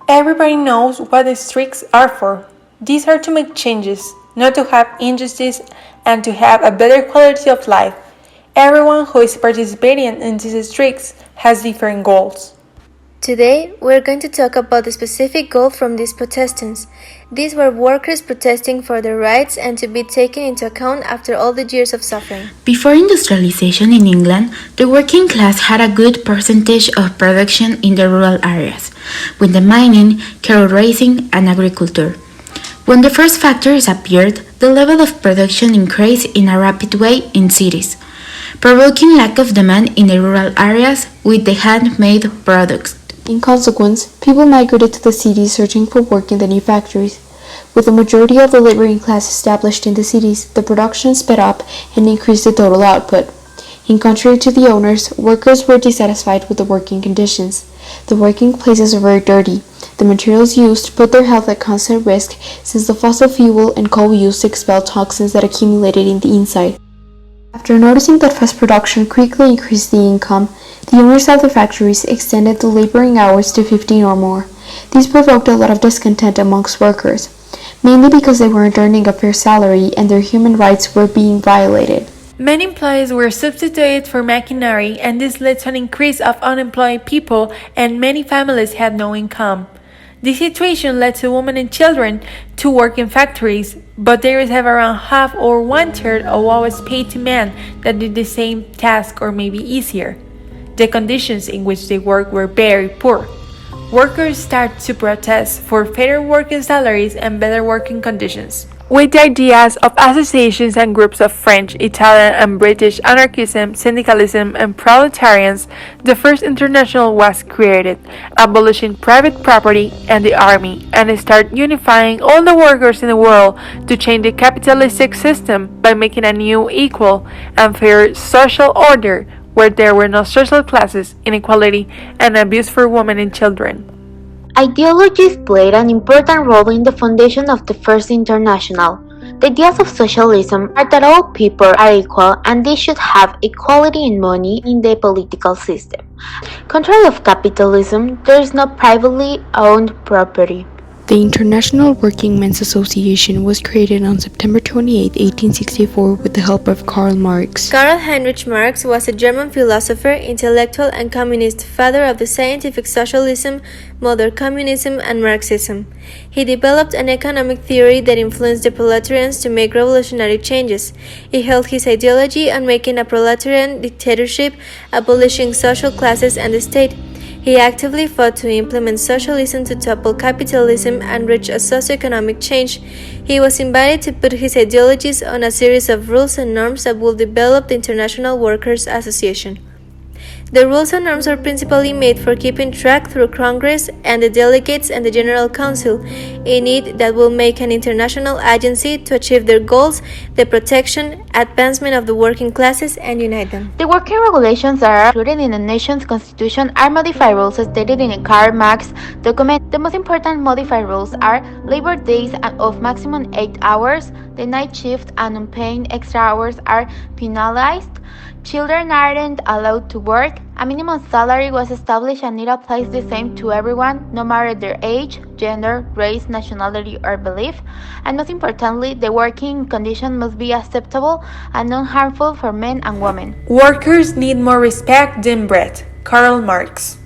Everybody knows what the strikes are for. These are to make changes, not to have injustice, and to have a better quality of life. Everyone who is participating in these strikes has different goals. Today, we're going to talk about the specific goal from these protestants. These were workers protesting for their rights and to be taken into account after all the years of suffering. Before industrialization in England, the working class had a good percentage of production in the rural areas, with the mining, cattle raising, and agriculture. When the first factories appeared, the level of production increased in a rapid way in cities, provoking lack of demand in the rural areas with the handmade products. In consequence, people migrated to the cities searching for work in the new factories. With the majority of the laboring class established in the cities, the production sped up and increased the total output. In contrary to the owners, workers were dissatisfied with the working conditions. The working places were very dirty. The materials used put their health at constant risk since the fossil fuel and coal used expelled toxins that accumulated in the inside. After noticing that fast production quickly increased the income, the owners of the factories extended the laboring hours to 15 or more. This provoked a lot of discontent amongst workers, mainly because they weren't earning a fair salary and their human rights were being violated. Many employees were substituted for machinery, and this led to an increase of unemployed people, and many families had no income. This situation led to women and children to work in factories, but they receive around half or one-third of what was paid to men that did the same task or maybe easier. The conditions in which they worked were very poor. Workers started to protest for fairer working salaries and better working conditions. With the ideas of associations and groups of French, Italian, and British anarchism, syndicalism, and proletarians, the first international was created, abolishing private property and the army, and started unifying all the workers in the world to change the capitalistic system by making a new, equal, and fair social order where there were no social classes, inequality, and abuse for women and children. Ideologies played an important role in the foundation of the First International. The ideas of socialism are that all people are equal and they should have equality in money in the political system. Control of capitalism, there is no privately owned property. The International Working Men's Association was created on September 28, 1864 with the help of Karl Marx. Karl Heinrich Marx was a German philosopher, intellectual, and communist, father of the scientific socialism, modern communism, and Marxism. He developed an economic theory that influenced the proletarians to make revolutionary changes. He held his ideology on making a proletarian dictatorship, abolishing social classes and the state. He actively fought to implement socialism to topple capitalism and reach a socioeconomic change. He was invited to put his ideologies on a series of rules and norms that would develop the International Workers' Association. The rules and norms are principally made for keeping track through Congress and the delegates and the General Council, in it that will make an international agency to achieve their goals, the protection, advancement of the working classes, and unite them. The working regulations that are included in the nation's constitution are modified rules stated in a Karl Marx document. The most important modified rules are labor days of maximum 8 hours, the night shift and unpaid extra hours are penalized, children aren't allowed to work, a minimum salary was established and it applies the same to everyone, no matter their age, gender, race, nationality, or belief, and most importantly, the working condition must be acceptable and non-harmful for men and women. Workers need more respect than bread. Karl Marx.